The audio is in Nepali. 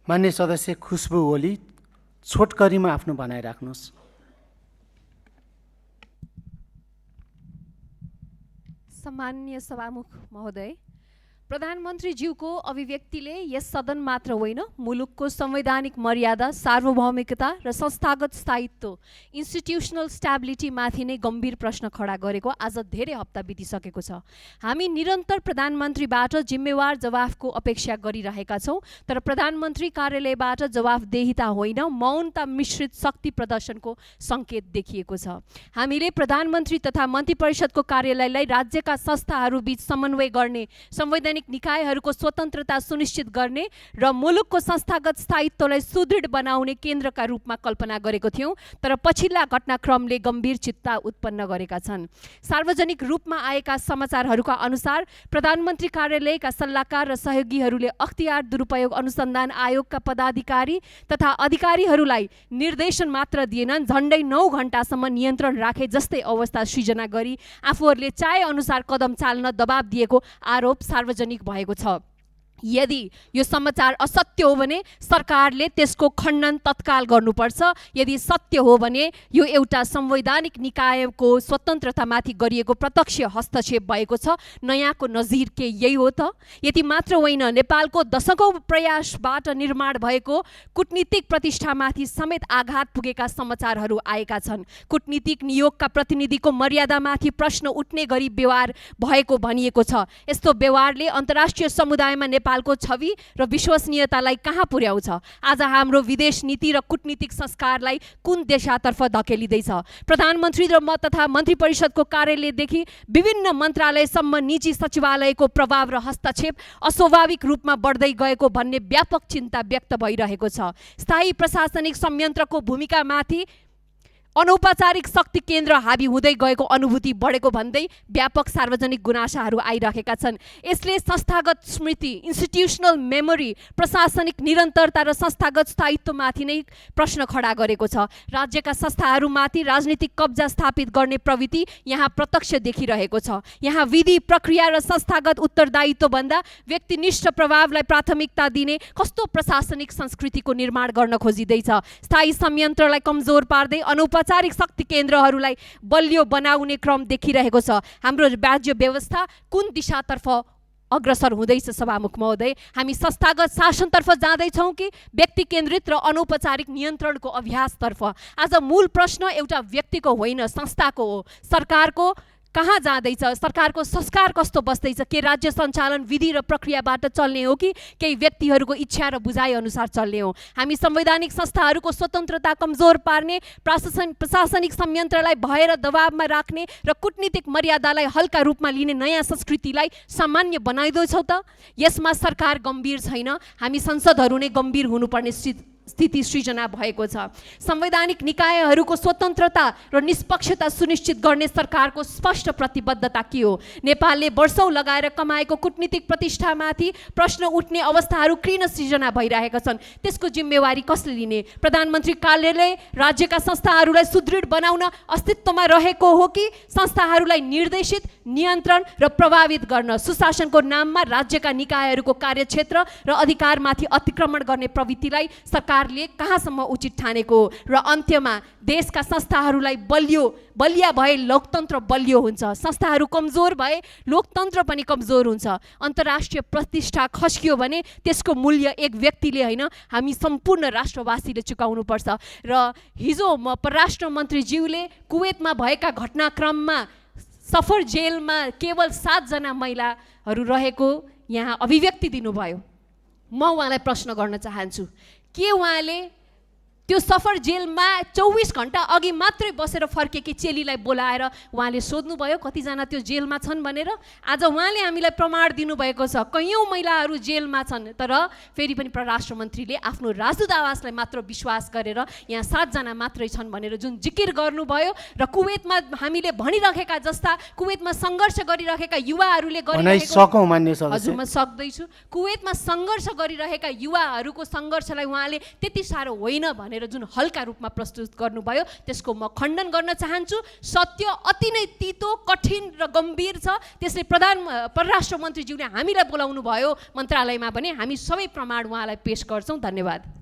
मान्य सदस्य खुशबु ओली, छोटकरीमा आफ्नो भनाइ राख्नुहोस्। सम्माननीय सभामुख महोदय, प्रधानमन्त्रीज्यूको अभिव्यक्तिले यस सदन मात्र होइन, मुलुकको संवैधानिक मर्यादा, सार्वभौमिकता र संस्थागत स्थायित्व, इन्स्टिट्युसनल स्ट्याबिलिटीमाथि नै गम्भीर प्रश्न खडा गरेको आज धेरै हप्ता बितिसकेको छ। हामी निरन्तर प्रधानमन्त्रीबाट जिम्मेवार जवाफको अपेक्षा गरिरहेका छौँ, तर प्रधानमन्त्री कार्यालयबाट जवाफदेहिता होइन, मौनता मिश्रित शक्ति प्रदर्शनको सङ्केत देखिएको छ। हामीले प्रधानमन्त्री तथा मन्त्री परिषदको कार्यालयलाई राज्यका संस्थाहरूबीच समन्वय गर्ने, संवैधानिक निकायहरूको स्वतन्त्रता सुनिश्चित गर्ने र मुलुकको संस्थागत स्थायित्वलाई सुदृढ बनाउने केन्द्रका रूपमा कल्पना गरेको थियौँ, तर पछिल्ला घटनाक्रमले गम्भीर चिन्ता उत्पन्न गरेका छन्। सार्वजनिक रूपमा आएका समाचारहरूका अनुसार प्रधानमन्त्री कार्यालयका सल्लाहकार र सहयोगीहरूले अख्तियार दुरुपयोग अनुसन्धान आयोगका पदाधिकारी तथा अधिकारीहरूलाई निर्देशन मात्र दिएनन्, झन्डै 9 घण्टासम्म नियन्त्रण राखे जस्तै अवस्था सृजना गरी आफूहरूले चाहे अनुसार कदम चाल्न दबाब दिएको आरोप सार्वजनिक भएको छ। यदि यो समाचार असत्य हो भने सरकारले त्यसको खण्डन तत्काल गर्नुपर्छ। यदि सत्य हो भने यो एउटा संवैधानिक निकायको स्वतन्त्रतामाथि गरिएको प्रत्यक्ष हस्तक्षेप भएको छ। नयाँको नजिर के यही हो त? यति मात्र होइन, नेपालको दशकौँ प्रयासबाट निर्माण भएको कूटनीतिक प्रतिष्ठामाथि समेत आघात पुगेका समाचारहरू आएका छन्। कूटनीतिक नियोगका प्रतिनिधिको मर्यादामाथि प्रश्न उठ्ने गरी व्यवहार भएको भनिएको छ। यस्तो व्यवहारले अन्तर्राष्ट्रिय समुदायमा नेपालको छवि र विश्वसनीयतालाई कहाँ पुर्याउँछ? आज हाम्रो विदेश नीति र कूटनीतिक संस्कारलाई कुन दिशातर्फ धकेलिँदैछ? प्रधानमन्त्री र तथा मन्त्री परिषदको कार्यालयदेखि विभिन्न मन्त्रालयसम्म निजी सचिवालयको प्रभाव र हस्तक्षेप अस्वाभाविक रूपमा बढ्दै गएको भन्ने व्यापक चिन्ता व्यक्त भइरहेको छ। स्थायी प्रशासनिक संयन्त्रको भूमिकामाथि अनौपचारिक शक्ति केन्द्र हाबी हुँदै गएको अनुभूति बढेको भन्दै व्यापक सार्वजनिक गुनासाहरू आइरहेका छन्। यसले संस्थागत स्मृति, इन्स्टिट्युसनल मेमोरी, प्रशासनिक निरन्तरता र संस्थागत स्थायित्वमाथि नै प्रश्न खडा गरेको छ। राज्यका संस्थाहरूमाथि राजनीतिक कब्जा स्थापित गर्ने प्रवृत्ति यहाँ प्रत्यक्ष देखिरहेको छ। यहाँ विधि, प्रक्रिया र संस्थागत उत्तरदायित्वभन्दा व्यक्तिनिष्ठ प्रभावलाई प्राथमिकता दिने कस्तो प्रशासनिक संस्कृतिको निर्माण गर्न खोजिँदैछ? स्थायी संयन्त्रलाई कमजोर पार्दै औपचारिक शक्ति केन्द्रहरूलाई बलियो बनाउने क्रम देखिरहेको छ। हाम्रो राज्य व्यवस्था कुन दिशातर्फ अग्रसर हुँदैछ? सभामुख महोदय, हामी संस्थागत शासनतर्फ जाँदैछौँ कि व्यक्ति केन्द्रित र अनौपचारिक नियन्त्रणको अभ्यासतर्फ? आज मूल प्रश्न एउटा व्यक्तिको होइन, संस्थाको हो। सरकारको कहाँ जाँदैछ? सरकारको संस्कार कस्तो बस्दैछ? के राज्य सञ्चालन विधि र प्रक्रियाबाट चल्ने हो कि केही व्यक्तिहरूको इच्छा र बुझाइ अनुसार चल्ने हो? हामी संवैधानिक संस्थाहरूको स्वतन्त्रता कमजोर पार्ने, प्रशासनिक संयन्त्रलाई भय र दबावमा राख्ने र कूटनीतिक मर्यादालाई हल्का रूपमा लिने नयाँ संस्कृतिलाई सामान्य बनाइदैछौँ त? यसमा सरकार गम्भीर छैन, हामी संसदहरू नै गम्भीर हुनुपर्ने स्थिति सृजना भएको छ। संवैधानिक निकायहरूको स्वतन्त्रता र निष्पक्षता सुनिश्चित गर्ने सरकारको स्पष्ट प्रतिबद्धता के हो? नेपालले वर्षौँ लगाएर कमाएको कूटनीतिक प्रतिष्ठामाथि प्रश्न उठ्ने अवस्थाहरू किन सृजना भइरहेका छन्? त्यसको जिम्मेवारी कसले लिने? प्रधानमन्त्री कार्यालय राज्यका संस्थाहरूलाई सुदृढ बनाउन अस्तित्वमा रहेको हो कि संस्थाहरूलाई निर्देशित, नियन्त्रण र प्रभावित गर्न, सुशासनको नाममा राज्यका निकायहरूको कार्यक्षेत्र र अधिकारमाथि अतिक्रमण गर्ने प्रवृत्तिलाई सरकारले कहाँसम्म उचित ठानेको? र अन्त्यमा देशका संस्थाहरूलाई बलिया भए लोकतन्त्र बलियो हुन्छ, संस्थाहरू कमजोर भए लोकतन्त्र पनि कमजोर हुन्छ। अन्तर्राष्ट्रिय प्रतिष्ठा खस्कियो भने त्यसको मूल्य एक व्यक्तिले होइन, हामी सम्पूर्ण राष्ट्रवासीले चुकाउनुपर्छ। र हिजो परराष्ट्र मन्त्रीज्यूले कुवेतमा भएका घटनाक्रममा सफर जेलमा केवल 7 जना महिलाहरू रहेको यहाँ अभिव्यक्ति दिनुभयो। म उहाँलाई प्रश्न गर्न चाहन्छु, के उहाँले त्यो सफर जेलमा 24 घण्टा अघि मात्रै बसेर फर्केकी चेलीलाई बोलाएर उहाँले सोध्नुभयो कतिजना त्यो जेलमा छन् भनेर? आज उहाँले हामीलाई प्रमाण दिनुभएको छ कैयौँ महिलाहरू जेलमा छन्, तर फेरि पनि परराष्ट्र मन्त्रीले आफ्नो राजदूत आवासलाई मात्र विश्वास गरेर यहाँ 7 जना मात्रै छन् भनेर जुन जिकिर गर्नुभयो र कुवेतमा हामीले भनिराखेका जस्ता कुवेतमा सङ्घर्ष गरिरहेका युवाहरूले गरिरहेको, हजुर म सक्दैछु, कुवेतमा सङ्घर्ष गरिरहेका युवाहरूको सङ्घर्षलाई उहाँले त्यति साह्रो होइन भनेर भनेर जुन हल्का रूपमा प्रस्तुत गर्नुभयो त्यसको म खण्डन गर्न चाहन्छु। सत्य अति नै तितो, कठिन र गम्भीर छ। त्यसले परराष्ट्र मन्त्रीज्यूले हामीलाई बोलाउनु भयो मन्त्रालयमा भने हामी सबै प्रमाण उहाँलाई पेश गर्छौँ। धन्यवाद।